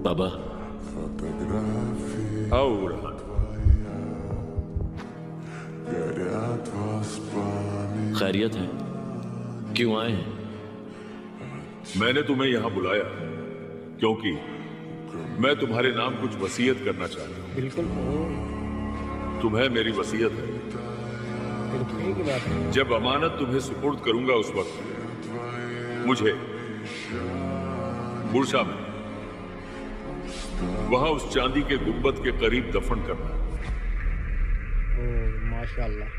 बाबा आओ उरहान। खैरियत है? क्यों आए हैं? मैंने तुम्हें यहां बुलाया क्योंकि मैं तुम्हारे नाम कुछ वसीयत करना चाहता हूं। बिल्कुल तुम्हें मेरी वसीयत है, बिल्कुल की बात है। जब अमानत तुम्हें सुपुर्द करूंगा उस वक्त मुझे बुरशा में वहां उस चांदी के गुंबद के करीब दफन करना। माशाल्लाह।